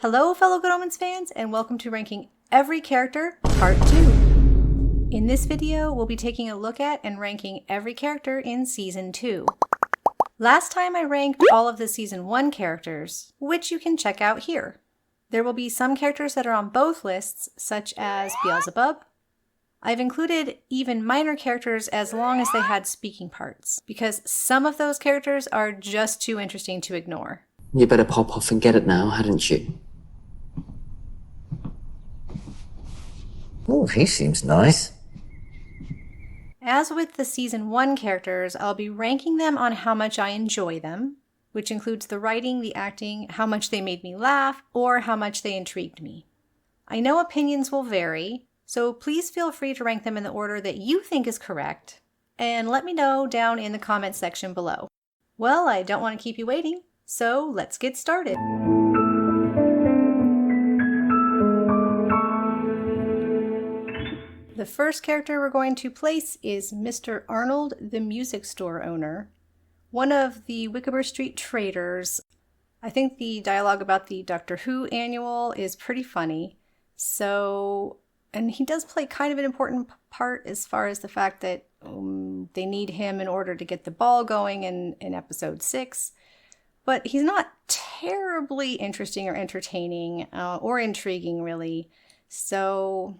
Hello fellow Good Omens fans, and welcome to Ranking Every Character, Part 2. In this video, we'll be taking a look at and ranking every character in Season 2. Last time I ranked all of the Season 1 characters, which you can check out here. There will be some characters that are on both lists, such as Beelzebub. I've included even minor characters as long as they had speaking parts, because some of those characters are just too interesting to ignore. You better pop off and get it now, hadn't you? Oh, he seems nice. As with the Season 1 characters, I'll be ranking them on how much I enjoy them, which includes the writing, the acting, how much they made me laugh, or how much they intrigued me. I know opinions will vary, so please feel free to rank them in the order that you think is correct, and let me know down in the comments section below. Well, I don't want to keep you waiting, so let's get started. The first character we're going to place is Mr. Arnold, the music store owner, one of the Wickaber Street traders. I think the dialogue about the Doctor Who annual is pretty funny. And he does play kind of an important part as far as the fact that they need him in order to get the ball going in episode 6. But he's not terribly interesting or entertaining or intriguing, really. So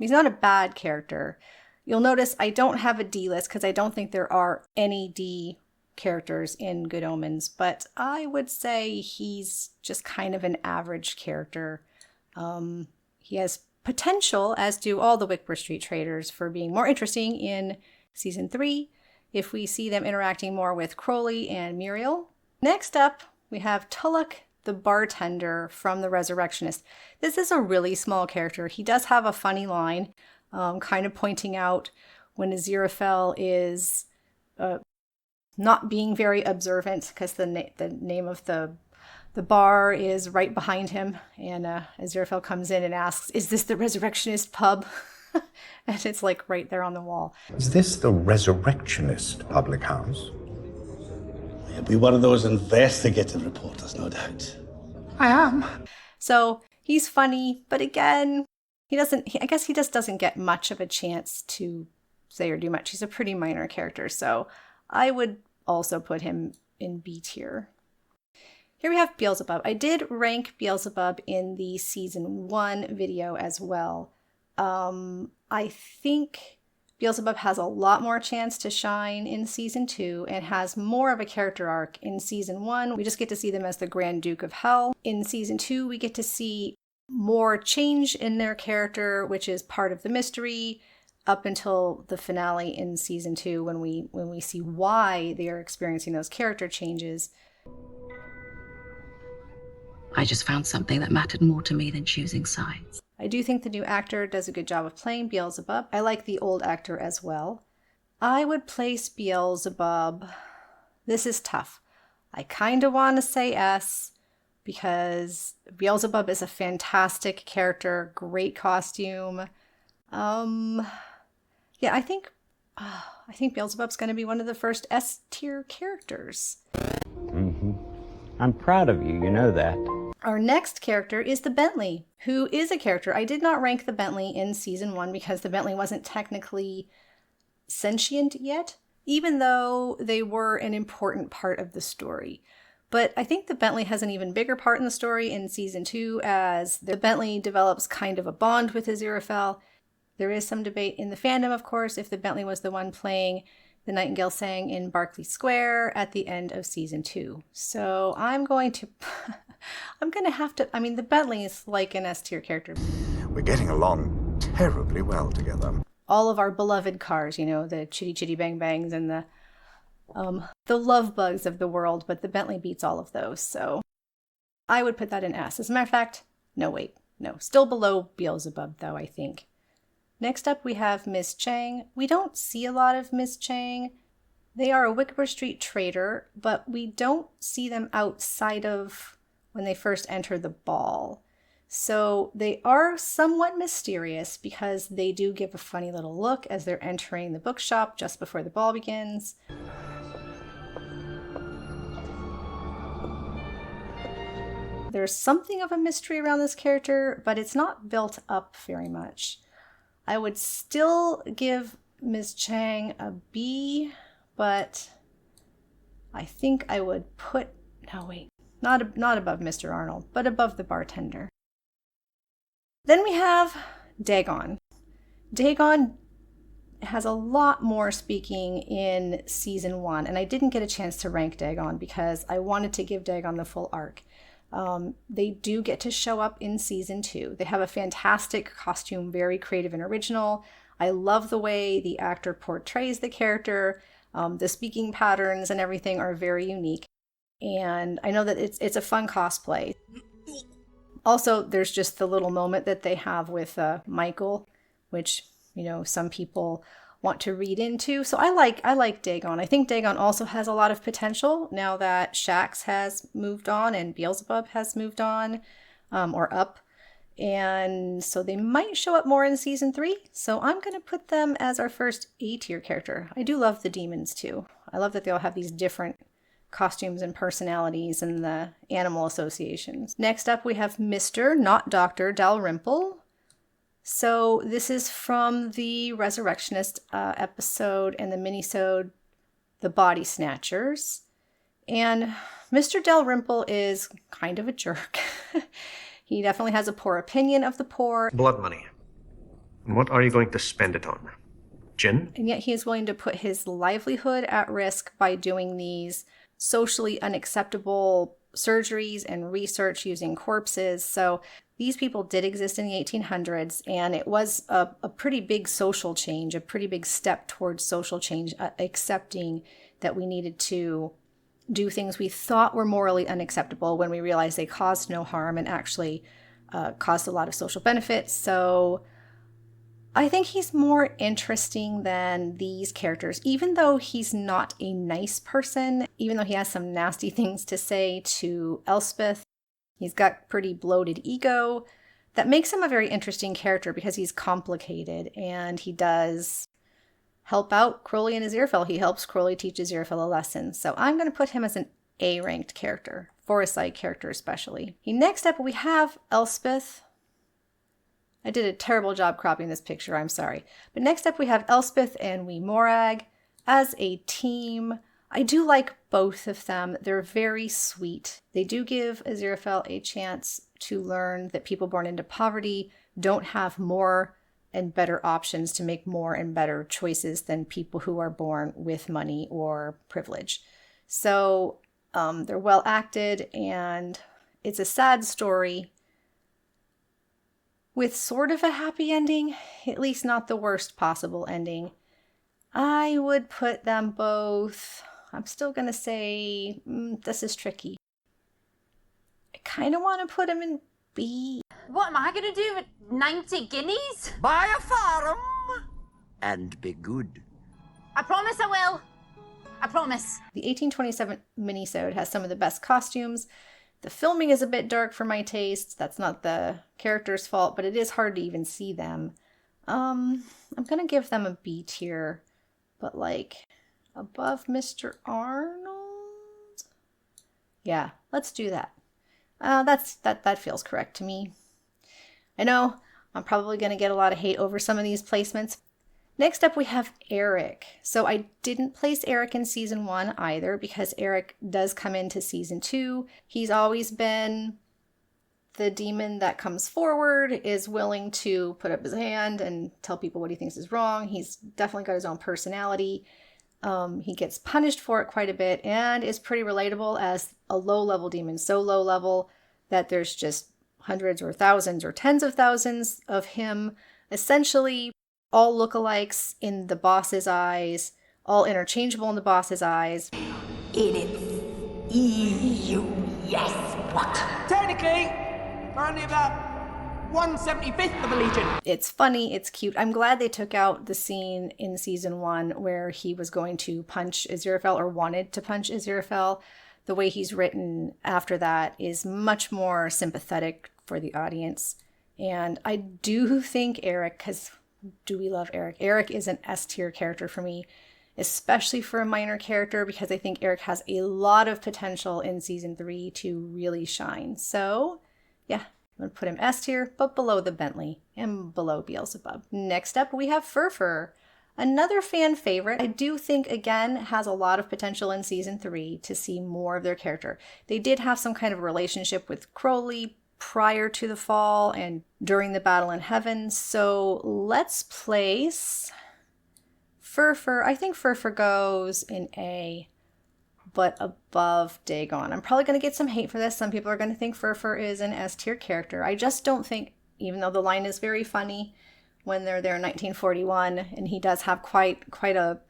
he's not a bad character. You'll notice I don't have a D list because I don't think there are any D characters in Good Omens. But I would say he's just kind of an average character. He has potential, as do all the Wickaber Street traders, for being more interesting in Season 3 if we see them interacting more with Crowley and Muriel. Next up, we have Tulloch the Bartender from The Resurrectionist. This is a really small character. He does have a funny line, kind of pointing out when Aziraphale is not being very observant, because the name of the bar is right behind him, and Aziraphale comes in and asks, "Is this the Resurrectionist pub?" And it's like right there on the wall. Is this the Resurrectionist public house? You'll be one of those investigative reporters, no doubt. I am. So he's funny, but again, I guess he just doesn't get much of a chance to say or do much. He's a pretty minor character, so I would also put him in B tier. Here we have Beelzebub. I did rank Beelzebub in the Season 1 video as well. I think Beelzebub has a lot more chance to shine in Season 2 and has more of a character arc. In Season 1, we just get to see them as the Grand Duke of Hell. In Season 2, we get to see more change in their character, which is part of the mystery, up until the finale in Season 2 when we see why they are experiencing those character changes. I just found something that mattered more to me than choosing sides. I do think the new actor does a good job of playing Beelzebub. I like the old actor as well. I would place Beelzebub. This is tough. I kind of want to say S, because Beelzebub is a fantastic character, great costume. Yeah, I think Beelzebub's going to be one of the first S tier characters. I'm proud of you, you know that. Our next character is the Bentley, who is a character. I did not rank the Bentley in Season 1 because the Bentley wasn't technically sentient yet, even though they were an important part of the story. But I think the Bentley has an even bigger part in the story in Season 2, as the Bentley develops kind of a bond with Aziraphale. There is some debate in the fandom, of course, if the Bentley was the one playing The Nightingale Sang in Berkeley Square at the end of Season 2. So I'm going to have to, the Bentley is like an S tier character. We're getting along terribly well together. All of our beloved cars, the Chitty Chitty Bang Bangs and the love bugs of the world, but the Bentley beats all of those. So I would put that in S. As a matter of fact, no, still below Beelzebub though, I think. Next up, we have Miss Cheng. We don't see a lot of Miss Cheng. They are a Wickaber Street trader, but we don't see them outside of when they first enter the ball. So they are somewhat mysterious because they do give a funny little look as they're entering the bookshop just before the ball begins. There's something of a mystery around this character, but it's not built up very much. I would still give Ms. Cheng a B, but I think I would put, no wait, not above Mr. Arnold, but above the bartender. Then we have Dagon. Dagon has a lot more speaking in season 1, and I didn't get a chance to rank Dagon because I wanted to give Dagon the full arc. They do get to show up in season 2. They have a fantastic costume, very creative and original. I love the way the actor portrays the character. The speaking patterns and everything are very unique. And I know that it's a fun cosplay. Also, there's just the little moment that they have with Michael, which, some people want to read into. So I like Dagon. I think Dagon also has a lot of potential now that Shax has moved on and Beelzebub has moved on, or up. And so they might show up more in season 3. So I'm going to put them as our first A-tier character. I do love the demons too. I love that they all have these different costumes and personalities and the animal associations. Next up we have Mr., not Dr. Dalrymple. So this is from the Resurrectionist episode and the minisode The Body Snatchers. And Mr. Dalrymple is kind of a jerk. He definitely has a poor opinion of the poor. Blood money. And what are you going to spend it on? Gin? And yet he is willing to put his livelihood at risk by doing these socially unacceptable surgeries and research using corpses. So these people did exist in the 1800s, and it was a pretty big social change, a pretty big step towards social change, accepting that we needed to do things we thought were morally unacceptable when we realized they caused no harm and actually caused a lot of social benefits. So I think he's more interesting than these characters, even though he's not a nice person, even though he has some nasty things to say to Elspeth. He's got pretty bloated ego. That makes him a very interesting character because he's complicated and he does help out Crowley and Aziraphale. He helps Crowley teach Aziraphale a lesson. So I'm going to put him as an A-ranked character, for a side character especially. Next up we have Elspeth. I did a terrible job cropping this picture, I'm sorry. But next up we have Elspeth and Wee Morag as a team. I do like both of them. They're very sweet. They do give Aziraphale a chance to learn that people born into poverty don't have more and better options to make more and better choices than people who are born with money or privilege. So they're well acted, and it's a sad story with sort of a happy ending, at least not the worst possible ending. I would put them both, I'm still going to say, this is tricky. I kind of want to put them in B. What am I going to do with 90 guineas? Buy a farm and be good. I promise I will. I promise. The 1827 minisode has some of the best costumes. The filming is a bit dark for my taste. That's not the character's fault, but it is hard to even see them. I'm going to give them a B tier, but like above Mr. Arnold? Yeah, let's do that. That feels correct to me. I know I'm probably going to get a lot of hate over some of these placements. Next up we have Eric. So I didn't place Eric in season 1 either because Eric does come into season 2. He's always been the demon that comes forward, is willing to put up his hand and tell people what he thinks is wrong. He's definitely got his own personality. He gets punished for it quite a bit and is pretty relatable as a low-level demon. So low level that there's just hundreds or thousands or tens of thousands of him, essentially all lookalikes in the boss's eyes, all interchangeable in the boss's eyes. In its EU, yes, what? Technically, we're only about 1/75th of a legion. It's funny, it's cute. I'm glad they took out the scene in season 1 where he was going to punch Aziraphale or wanted to punch Aziraphale. The way he's written after that is much more sympathetic for the audience. And I do think Eric, because do we love Eric? Eric is an S-tier character for me. especially for a minor character, because I think Eric has a lot of potential in season 3 to really shine. So yeah, I'm going to put him S tier, but below the Bentley and below Beelzebub. Next up, we have FurFur. Another fan favorite. I do think, again, has a lot of potential in season 3 to see more of their character. They did have some kind of relationship with Crowley prior to the fall and during the battle in heaven. So let's place FurFur. I think FurFur goes in A, but above Dagon. I'm probably going to get some hate for this. Some people are going to think FurFur is an S tier character. I just don't think, even though the line is very funny when they're there in 1941, and he does have quite a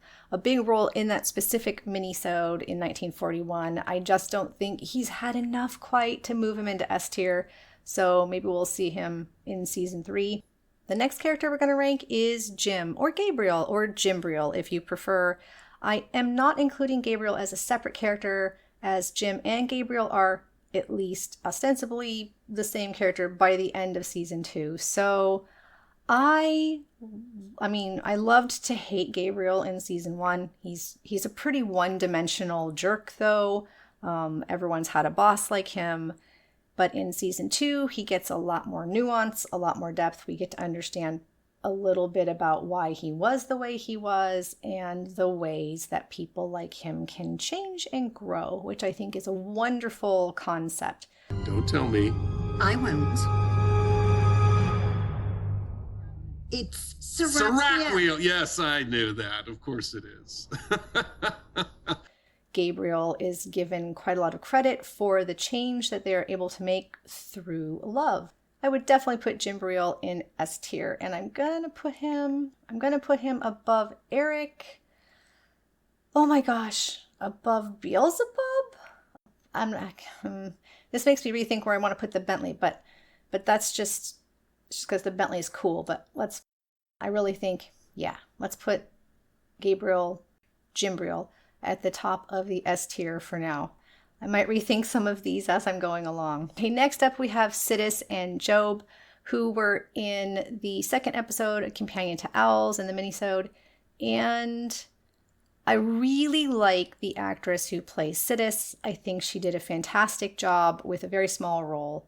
big role in that specific mini-sode in 1941, I just don't think he's had enough quite to move him into S tier. So maybe we'll see him in season 3. The next character we're going to rank is Jim, or Gabriel, or Jimbreal if you prefer. I am not including Gabriel as a separate character, as Jim and Gabriel are at least ostensibly the same character by the end of season 2. So I mean, I loved to hate Gabriel in season 1. He's a pretty one-dimensional jerk, though. Everyone's had a boss like him. But in season 2, he gets a lot more nuance, a lot more depth. We get to understand a little bit about why he was the way he was and the ways that people like him can change and grow, which I think is a wonderful concept. Don't tell me. I won't. It's Saraqael. Yes, I knew that. Of course it is. Gabriel is given quite a lot of credit for the change that they are able to make through love. I would definitely put Jimbreal in S tier, and I'm gonna put him above Eric. Oh my gosh, above Beelzebub? I'm not. This makes me rethink where I want to put the Bentley, but that's just because the Bentley is cool. But I really think, yeah, let's put Gabriel, Jimbreal at the top of the S tier for now. I might rethink some of these as I'm going along. Okay, next up we have Sitis and Job, who were in the second episode, A Companion to Owls, in the minisode. And I really like the actress who plays Sitis. I think she did a fantastic job with a very small role.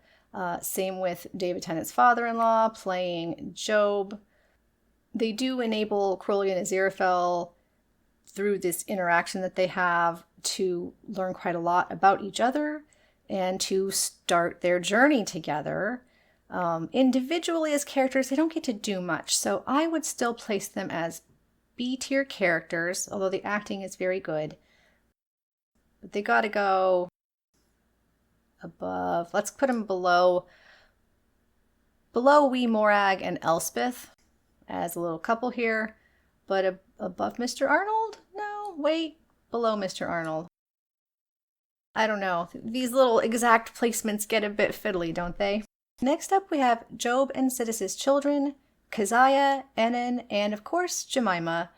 Same with David Tennant's father-in-law playing Job. They do enable Crowley and Aziraphale through this interaction that they have to learn quite a lot about each other and to start their journey together. Individually as characters, they don't get to do much, so I would still place them as B tier characters, although the acting is very good. But they gotta go above. Let's put them below Wee Morag and Elspeth as a little couple here, but above Mr. Arnold? No, wait, below Mr. Arnold. I don't know. These little exact placements get a bit fiddly, don't they? Next up, we have Job and Sitis's children, Kazia, Enon, and of course, Jemima.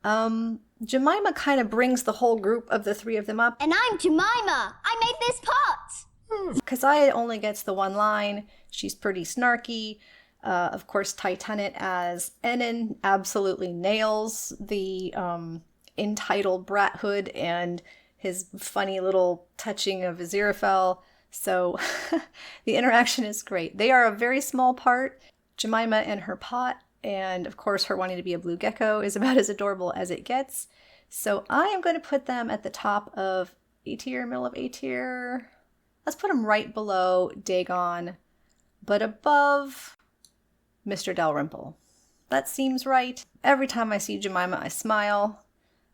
Jemima kind of brings the whole group of the three of them up. And I'm Jemima! I made this pot! Kazia only gets the one line. She's pretty snarky. Of course, Titanic as Enon absolutely nails the entitled brathood and his funny little touching of Aziraphale. So the interaction is great. They are a very small part. Jemima and her pot, and of course her wanting to be a blue gecko, is about as adorable as it gets. So I am going to put them at the top of A tier, middle of A tier. Let's put them right below Dagon, but above Mr. Dalrymple. That seems right. Every time I see Jemima, I smile.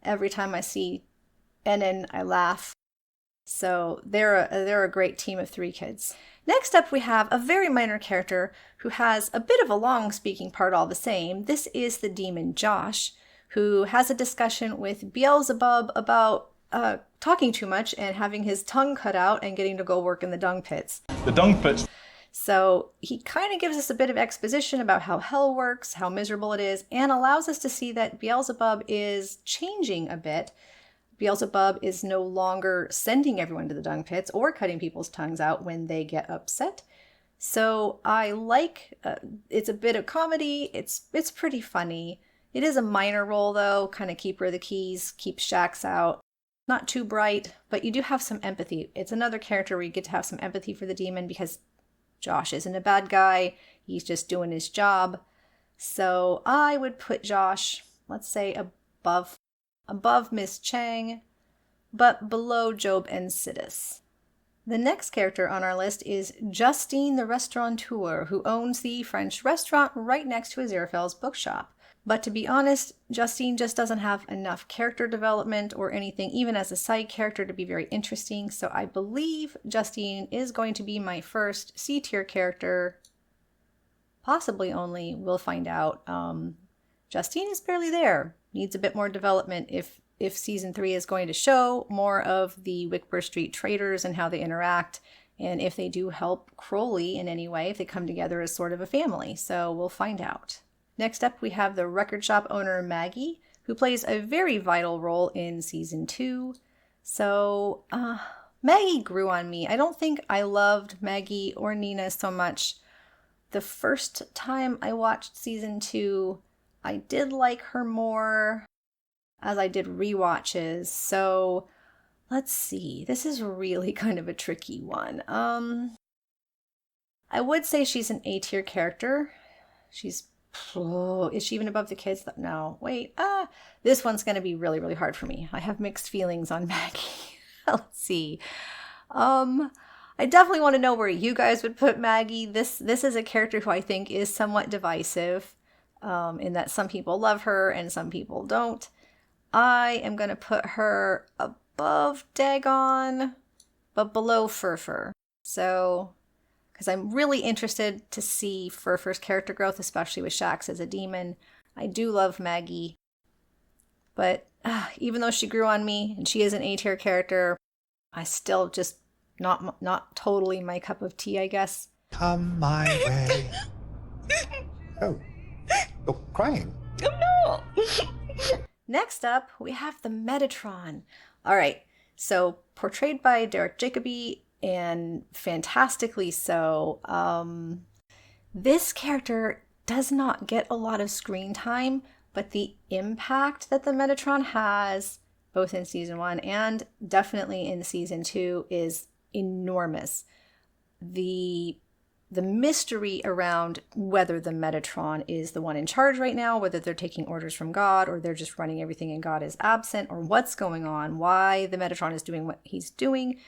Every time I see Enon, I laugh. So they're a great team of three kids. Next up, we have a very minor character who has a bit of a long speaking part all the same. This is the demon Josh, who has a discussion with Beelzebub about talking too much and having his tongue cut out and getting to go work in the dung pits. The dung pits. So he kind of gives us a bit of exposition about how hell works, how miserable it is, and allows us to see that Beelzebub is changing a bit. Beelzebub is no longer sending everyone to the dung pits or cutting people's tongues out when they get upset. So I like, it's a bit of comedy, it's pretty funny. It is a minor role, though, kind of keep her the keys, keep Shax out. Not too bright, but you do have some empathy. It's another character where you get to have some empathy for the demon because Josh isn't a bad guy. He's just doing his job. So I would put Josh, let's say, above Miss Cheng, but below Job and Sitis. The next character on our list is Justine the restaurateur, who owns the French restaurant right next to Aziraphale's bookshop. But to be honest, Justine just doesn't have enough character development or anything, even as a side character, to be very interesting. So I believe Justine is going to be my first C-tier character. Possibly only, we'll find out. Justine is barely there. Needs a bit more development if season 3 is going to show more of the Wickeburn Street traders and how they interact, and if they do help Crowley in any way, if they come together as sort of a family. So we'll find out. Next up, we have the record shop owner, Maggie, who plays a very vital role in season 2. So, Maggie grew on me. I don't think I loved Maggie or Nina so much the first time I watched season 2. I did like her more as I did rewatches. So, let's see. This is really kind of a tricky one. I would say she's an A-tier character. Is she even above the kids? No, wait. This one's going to be really, really hard for me. I have mixed feelings on Maggie. Let's see. I definitely want to know where you guys would put Maggie. This is a character who I think is somewhat divisive, in that some people love her and some people don't. I am going to put her above Dagon, but below FurFur. So, because I'm really interested to see FurFur's character growth, especially with Shax as a demon. I do love Maggie, but even though she grew on me and she is an A-tier character, I still just not totally my cup of tea, I guess. Come my way. Oh, you're crying. Oh no! Next up, we have the Metatron. All right, so portrayed by Derek Jacobi, and fantastically so. This character does not get a lot of screen time, but the impact that the Metatron has, both in season 1 and definitely in season 2, is enormous. The mystery around whether the Metatron is the one in charge right now, whether they're taking orders from God or they're just running everything and God is absent, or what's going on, why the Metatron is doing what he's doing,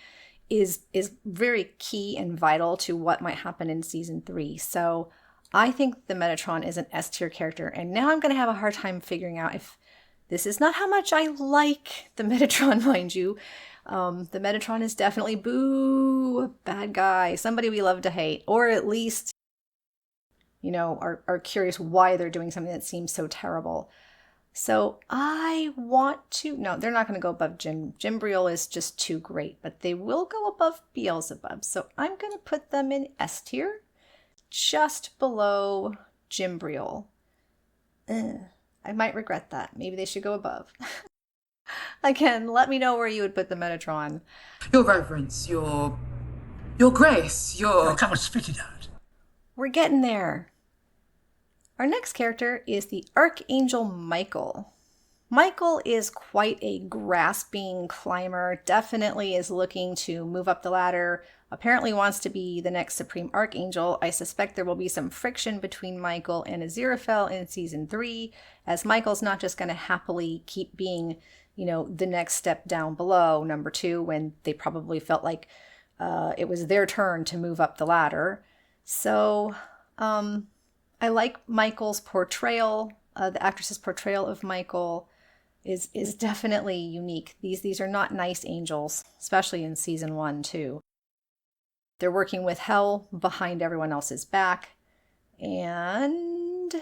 is very key and vital to what might happen in season 3. So I think the Metatron is an S-tier character, and now I'm going to have a hard time figuring out if this is not how much I like the Metatron, mind you. The Metatron is definitely, boo, a bad guy, somebody we love to hate, or at least, are curious why they're doing something that seems so terrible. So I want to, no, they're not going to go above Jimbreal is just too great, but they will go above Beelzebub. So I'm going to put them in S tier, just below Jimbreal. I might regret that. Maybe they should go above. Again, let me know where you would put the Metatron. Your Reverence, your Grace, your... Come and spit it out. We're getting there. Our next character is the Archangel Michael. Michael is quite a grasping climber, definitely is looking to move up the ladder, apparently wants to be the next Supreme Archangel. I suspect there will be some friction between Michael and Aziraphale in season 3, as Michael's not just going to happily keep being, the next step down below, number 2, when they probably felt like it was their turn to move up the ladder. So, I like Michael's portrayal. The actress's portrayal of Michael is definitely unique. These are not nice angels, especially in season 1 too. They're working with hell behind everyone else's back, and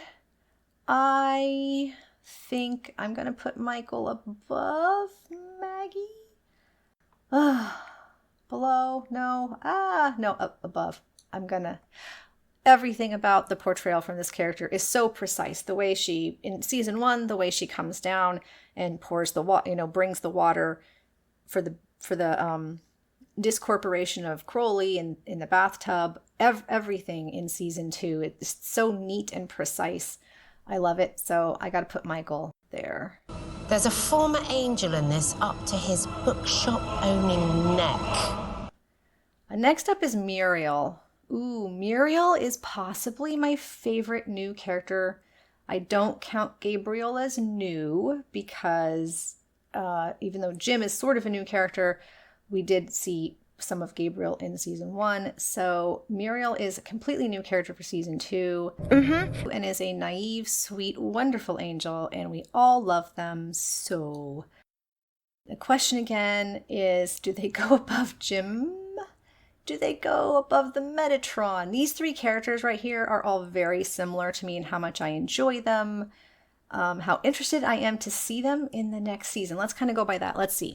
I think I'm gonna put Michael above Maggie. Below? No. No, up above. Everything about the portrayal from this character is so precise. The way she, in season 1, the way she comes down and pours the water, brings the water for the discorporation of Crowley in the bathtub. Everything in season 2, it's so neat and precise. I love it, so I gotta put Michael there. There's a former angel in this up to his bookshop-owning neck. Next up is Muriel. Ooh, Muriel is possibly my favorite new character. I don't count Gabriel as new because even though Jim is sort of a new character, we did see some of Gabriel in season 1. So Muriel is a completely new character for season 2 and is a naive, sweet, wonderful angel, and we all love them so. The question again is, do they go above Jim? Do they go above the Metatron? These 3 characters right here are all very similar to me in how much I enjoy them, how interested I am to see them in the next season. Let's kind of go by that. Let's see.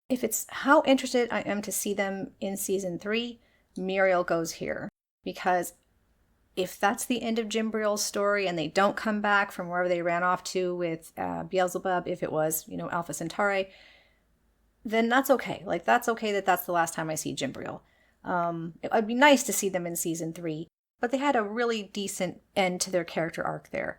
If it's how interested I am to see them in season 3, Muriel goes here. Because if that's the end of Jimbreal's story and they don't come back from wherever they ran off to with Beelzebub, if it was, Alpha Centauri, then that's okay. Like, that's okay that that's the last time I see Jimbreal. It'd be nice to see them in season 3, but they had a really decent end to their character arc there.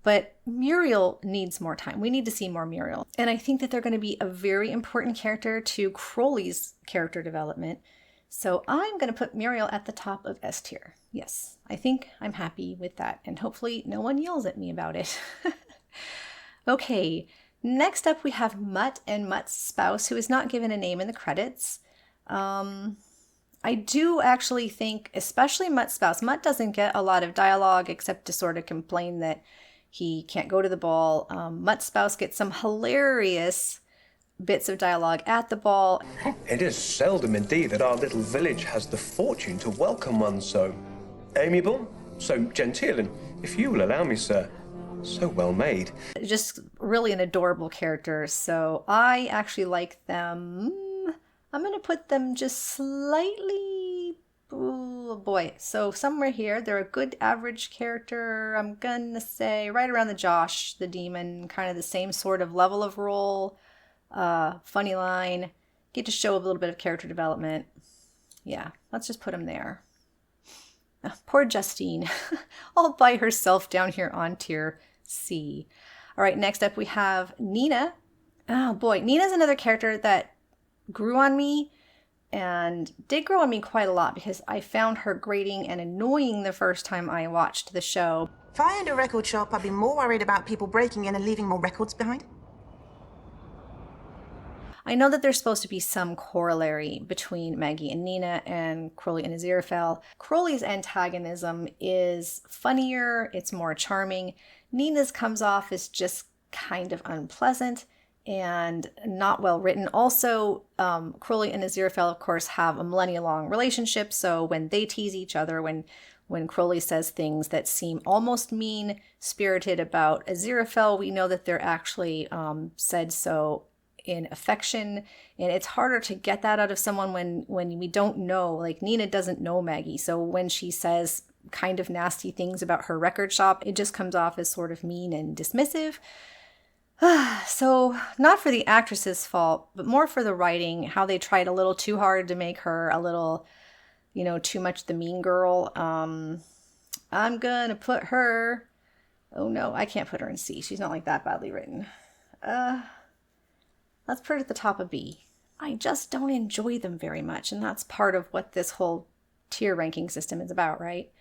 But Muriel needs more time. We need to see more Muriel. And I think that they're going to be a very important character to Crowley's character development. So I'm going to put Muriel at the top of S tier. Yes, I think I'm happy with that. And hopefully no one yells at me about it. Okay, next up we have Mutt and Mutt's spouse, who is not given a name in the credits. I do actually think, especially Mutt's spouse, Mutt doesn't get a lot of dialogue except to sort of complain that he can't go to the ball. Mutt's spouse gets some hilarious bits of dialogue at the ball. It is seldom indeed that our little village has the fortune to welcome one so amiable, so genteel, and if you will allow me, sir, so well made. Just really an adorable character, so I actually like them. I'm going to put them just slightly, oh boy, so somewhere here. They're a good average character. I'm going to say right around the Josh, the demon, kind of the same sort of level of role. Funny line, get to show a little bit of character development. Yeah, let's just put him there. Poor Justine, all by herself down here on tier C. All right, next up we have Nina. Oh boy, Nina's another character that grew on me and did grow on me quite a lot because I found her grating and annoying the first time I watched the show. If I owned a record shop, I'd be more worried about people breaking in and leaving more records behind. I know that there's supposed to be some corollary between Maggie and Nina and Crowley and Aziraphale. Crowley's antagonism is funnier, it's more charming. Nina's comes off as just kind of unpleasant and not well written. Also, Crowley and Aziraphale, of course, have a millennia-long relationship, so when they tease each other, when Crowley says things that seem almost mean-spirited about Aziraphale, we know that they're actually said so in affection, and it's harder to get that out of someone when we don't know. Like, Nina doesn't know Maggie, so when she says kind of nasty things about her record shop, it just comes off as sort of mean and dismissive. So not for the actress's fault, but more for the writing, how they tried a little too hard to make her a little, too much the mean girl. I'm gonna put her, oh no, I can't put her in C. She's not like that badly written. Let's put her at the top of B. I just don't enjoy them very much, and that's part of what this whole tier ranking system is about, right?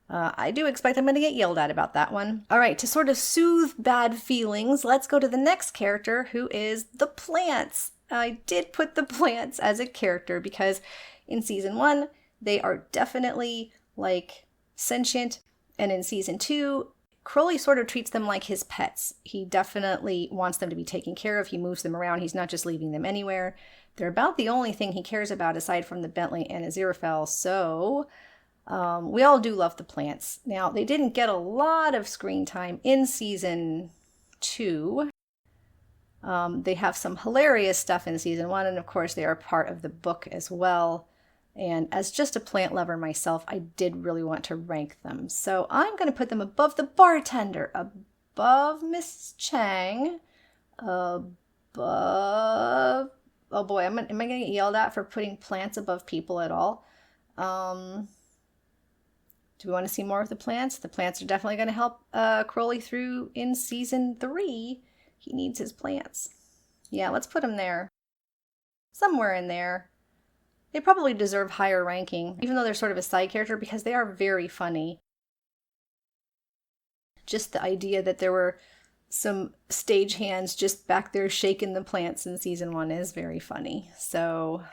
I do expect I'm going to get yelled at about that one. All right, to sort of soothe bad feelings, let's go to the next character, who is the plants. I did put the plants as a character because in season 1, they are definitely like sentient, and in season 2, Crowley sort of treats them like his pets. He definitely wants them to be taken care of. He moves them around. He's not just leaving them anywhere. They're about the only thing he cares about aside from the Bentley and Aziraphale, so we all do love the plants. Now, they didn't get a lot of screen time in season 2. They have some hilarious stuff in season 1, and of course they are part of the book as well. And as just a plant lover myself, I did really want to rank them. So I'm going to put them above the bartender, above Miss Cheng, above... Oh boy, am I going to get yelled at for putting plants above people at all? Do we want to see more of the plants? The plants are definitely going to help Crowley through in season 3. He needs his plants. Yeah, let's put him there. Somewhere in there. They probably deserve higher ranking, even though they're sort of a side character, because they are very funny. Just the idea that there were some stagehands just back there shaking the plants in season 1 is very funny. So,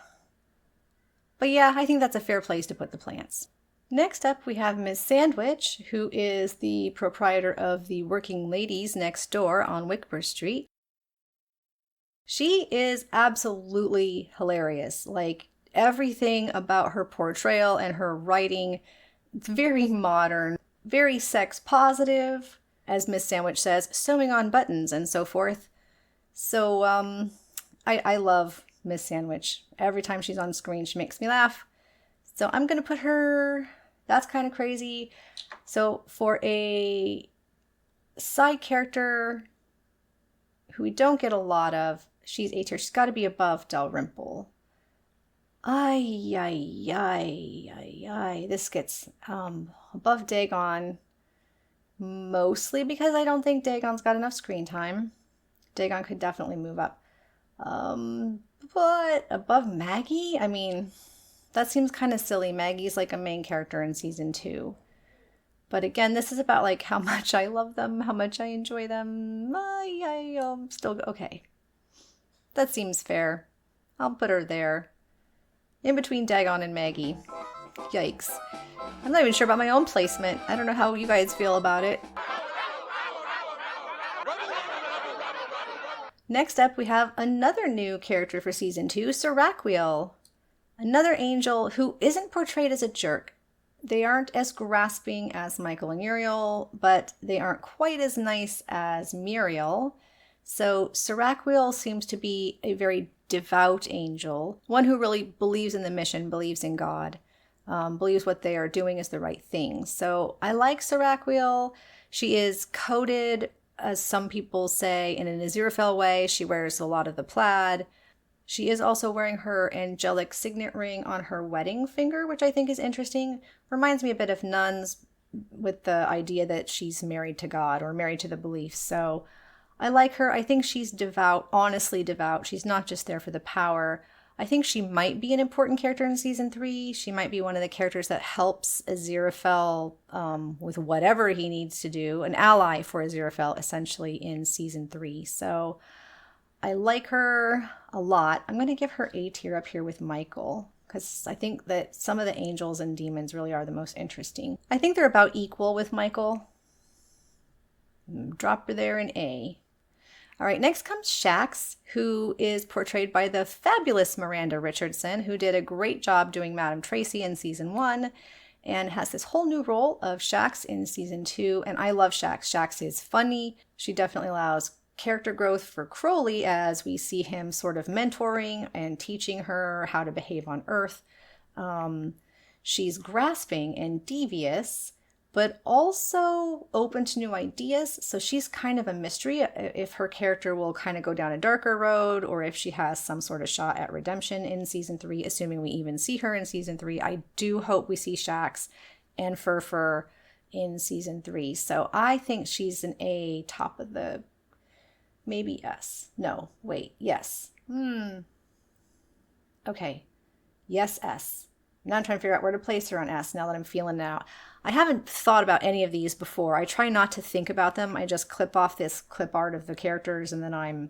but yeah, I think that's a fair place to put the plants. Next up, we have Miss Sandwich, who is the proprietor of the Working Ladies next door on Wickham Street. She is absolutely hilarious. Like, everything about her portrayal and her writing, it's very modern, very sex positive, as Miss Sandwich says, sewing on buttons and so forth. So, I love Miss Sandwich. Every time she's on screen, she makes me laugh. So I'm going to put her, that's kind of crazy. So for a side character who we don't get a lot of, she's H.E.R. She's got to be above Dalrymple. This gets above Dagon, mostly because I don't think Dagon's got enough screen time. Dagon could definitely move up. But above Maggie? I mean, that seems kind of silly. Maggie's like a main character in season 2. But again, this is about like how much I love them, how much I enjoy them. Still okay. That seems fair. I'll put her there. In between Dagon and Maggie. Yikes. I'm not even sure about my own placement. I don't know how you guys feel about it. Next up, we have another new character for season 2, Saraqael. Another angel who isn't portrayed as a jerk. They aren't as grasping as Michael and Uriel, but they aren't quite as nice as Muriel. So Saraqael seems to be a very devout angel, one who really believes in the mission, believes in God, believes what they are doing is the right thing. So I like Saraqael. She is coded, as some people say, in an Aziraphale way. She wears a lot of the plaid. She is also wearing her angelic signet ring on her wedding finger, which I think is interesting. Reminds me a bit of nuns with the idea that she's married to God or married to the beliefs. So I like her. I think she's devout, honestly devout. She's not just there for the power. I think she might be an important character in season 3. She might be one of the characters that helps Aziraphale with whatever he needs to do, an ally for Aziraphale essentially in season 3. So I like her a lot. I'm going to give her A tier up here with Michael, because I think that some of the angels and demons really are the most interesting. I think they're about equal with Michael. Drop her there in A. All right, next comes Shax, who is portrayed by the fabulous Miranda Richardson, who did a great job doing Madame Tracy in season 1 and has this whole new role of Shax in season 2. And I love Shax. Shax is funny. She definitely allows character growth for Crowley as we see him sort of mentoring and teaching her how to behave on Earth. She's grasping and devious, but also open to new ideas. So she's kind of a mystery if her character will kind of go down a darker road or if she has some sort of shot at redemption in season 3, assuming we even see her in season 3. I do hope we see Shax and FurFur in season 3. So I think she's an A, top of the, maybe S. No, wait, yes. Okay, yes, S. Now I'm trying to figure out where to place her on S now that I'm feeling it out. I haven't thought about any of these before. I try not to think about them. I just clip off this clip art of the characters and then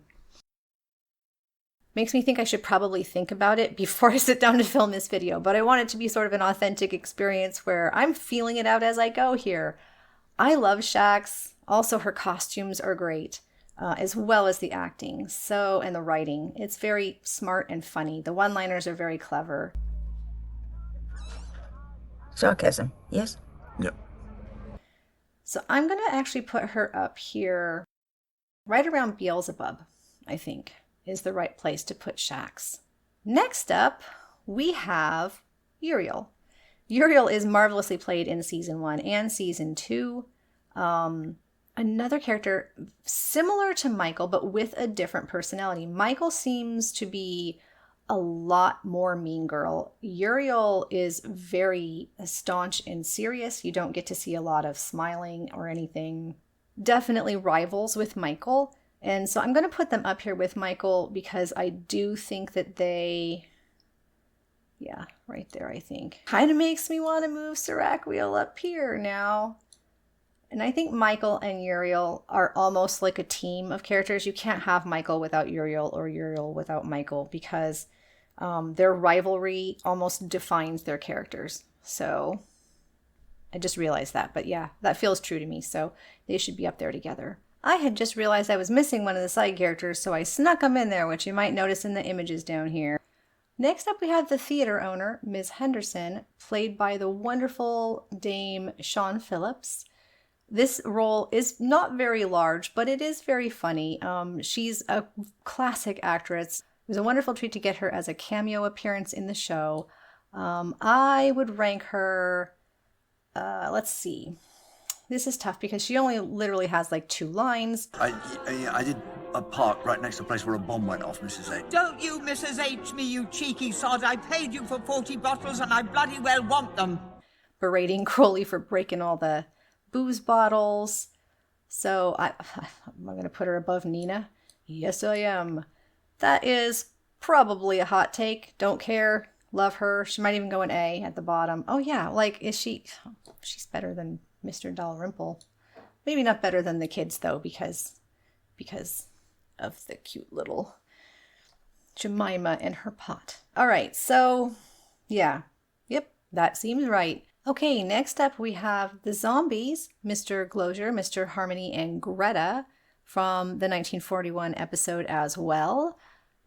makes me think I should probably think about it before I sit down to film this video. But I want it to be sort of an authentic experience where I'm feeling it out as I go here. I love Shax. Also, her costumes are great, as well as the acting. So, and the writing. It's very smart and funny. The one-liners are very clever. Sarcasm, yes? Yep. So I'm going to actually put her up here, right around Beelzebub, I think, is the right place to put Shax. Next up, we have Uriel. Uriel is marvelously played in season 1 and season 2. Another character similar to Michael, but with a different personality. Michael seems to be a lot more mean girl. Uriel is very staunch and serious. You don't get to see a lot of smiling or anything. Definitely rivals with Michael. And so I'm going to put them up here with Michael because I do think that they... Yeah, right there, I think. Kind of makes me want to move Saraqael up here now. And I think Michael and Uriel are almost like a team of characters. You can't have Michael without Uriel or Uriel without Michael because their rivalry almost defines their characters. So I just realized that. But yeah, that feels true to me. So they should be up there together. I had just realized I was missing one of the side characters, so I snuck them in there, which you might notice in the images down here. Next up, we have the theater owner, Ms. Henderson, played by the wonderful Dame Sian Phillips. This role is not very large, but it is very funny. She's a classic actress. It was a wonderful treat to get her as a cameo appearance in the show. I would rank her, let's see. This is tough because she only literally has like 2 lines. I did a part right next to the place where a bomb went off, Mrs. H. Don't you, Mrs. H. me, you cheeky sod. I paid you for 40 bottles and I bloody well want them. Berating Crowley for breaking all the booze bottles. So I'm going to put her above Nina. Yes, I am. That is probably a hot take. Don't care. Love her. She might even go an A at the bottom. Oh yeah, like she's better than Mr. Dalrymple. Maybe not better than the kids though, because of the cute little Jemima and her pot. All right, so yeah. Yep, that seems right. Okay, next up we have the zombies, Mr. Glozier, Mr. Harmony, and Greta from the 1941 episode as well.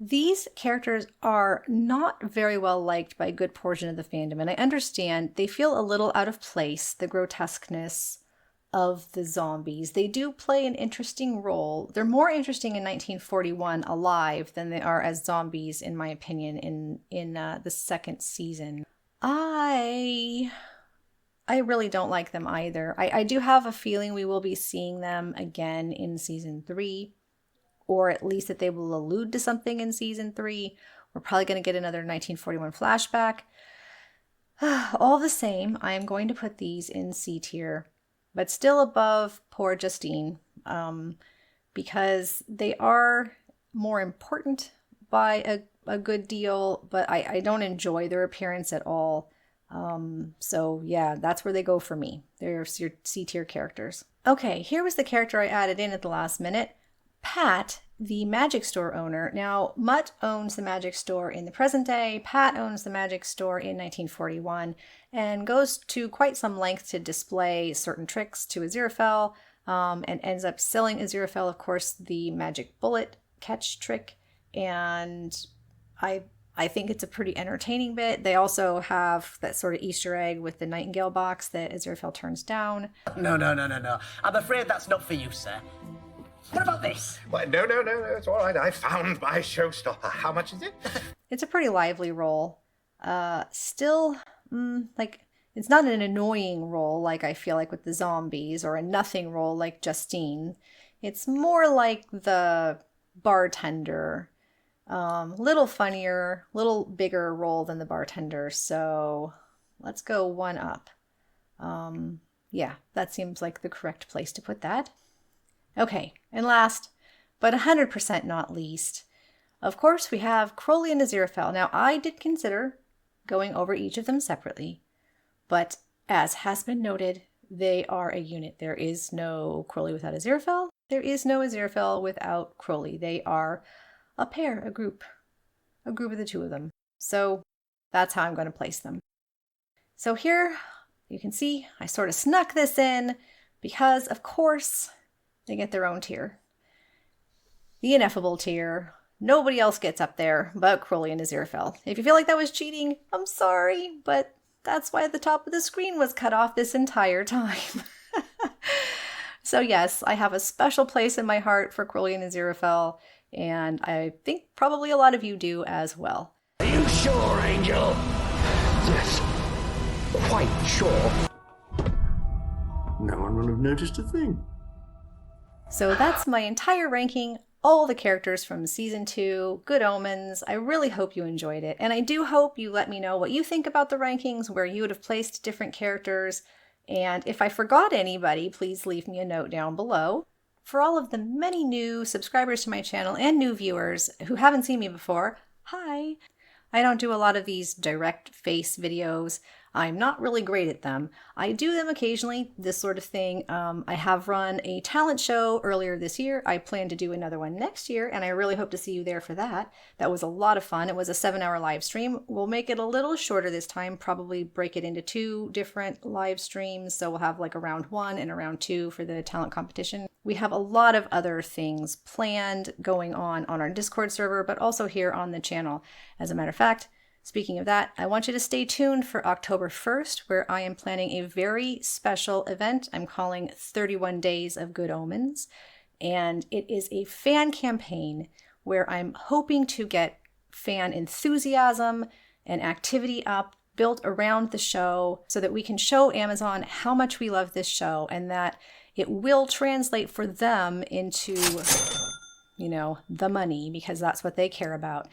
These characters are not very well liked by a good portion of the fandom, and I understand they feel a little out of place, the grotesqueness of the zombies. They do play an interesting role. They're more interesting in 1941 alive than they are as zombies, in my opinion, in the second season. I really don't like them either. I do have a feeling we will be seeing them again in season 3, or at least that they will allude to something in season 3. We're probably going to get another 1941 flashback. All the same, I am going to put these in C tier, but still above poor Justine, because they are more important by a good deal, but I don't enjoy their appearance at all. So yeah, that's where they go for me. They're your C tier characters. Okay, here was the character I added in at the last minute. Pat, the magic store owner. Now, Mutt owns the magic store in the present day. Pat owns the magic store in 1941 and goes to quite some length to display certain tricks to Aziraphale, and ends up selling Aziraphale, of course, the magic bullet catch trick. And I think it's a pretty entertaining bit. They also have that sort of Easter egg with the Nightingale box that Aziraphale turns down. No. I'm afraid that's not for you, sir. What about this? Well, no, it's all right. I found my showstopper. How much is it? It's a pretty lively role. Still, like, it's not an annoying role like I feel like with the zombies, or a nothing role like Justine. It's more like the bartender. Little funnier, little bigger role than the bartender. So let's go 1 up. Yeah, that seems like the correct place to put that. Okay, and last, but 100% not least, of course, we have Crowley and Aziraphale. Now, I did consider going over each of them separately, but as has been noted, they are a unit. There is no Crowley without Aziraphale. There is no Aziraphale without Crowley. They are a pair, a group of the 2 of them. So that's how I'm going to place them. So here you can see I sort of snuck this in because, of course, they get their own tier. The ineffable tier. Nobody else gets up there but Crowley and Aziraphale. If you feel like that was cheating, I'm sorry, but that's why the top of the screen was cut off this entire time. So yes, I have a special place in my heart for Crowley and Aziraphale, and I think probably a lot of you do as well. Are you sure, Angel? Yes, quite sure. No one will have noticed a thing. So that's my entire ranking all the characters from Season 2, Good Omens. I really hope you enjoyed it, and I do hope you let me know what you think about the rankings, where you would have placed different characters, and if I forgot anybody, please leave me a note down below. For all of the many new subscribers to my channel and new viewers who haven't seen me before, hi! I don't do a lot of these direct face videos. I'm not really great at them. I do them occasionally, this sort of thing. I have run a talent show earlier this year. I plan to do another one next year, and I really hope to see you there for that. That was a lot of fun. It was a 7-hour live stream. We'll make it a little shorter this time, probably break it into 2 different live streams. So we'll have like a round 1 and a round 2 for the talent competition. We have a lot of other things planned going on our Discord server, but also here on the channel. As a matter of fact, speaking of that, I want you to stay tuned for October 1st, where I am planning a very special event I'm calling 31 Days of Good Omens. And it is a fan campaign where I'm hoping to get fan enthusiasm and activity up, built around the show, so that we can show Amazon how much we love this show and that it will translate for them into, you know, the money, because that's what they care about.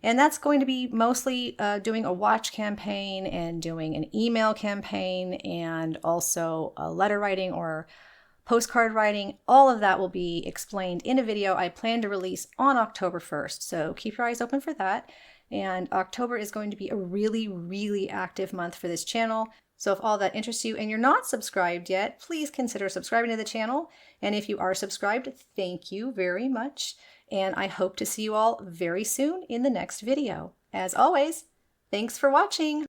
And that's going to be mostly doing a watch campaign and doing an email campaign and also a letter writing or postcard writing. All of that will be explained in a video I plan to release on October 1st. So keep your eyes open for that. And October is going to be a really, really active month for this channel. So if all that interests you and you're not subscribed yet, please consider subscribing to the channel. And if you are subscribed, thank you very much. And I hope to see you all very soon in the next video. As always, thanks for watching!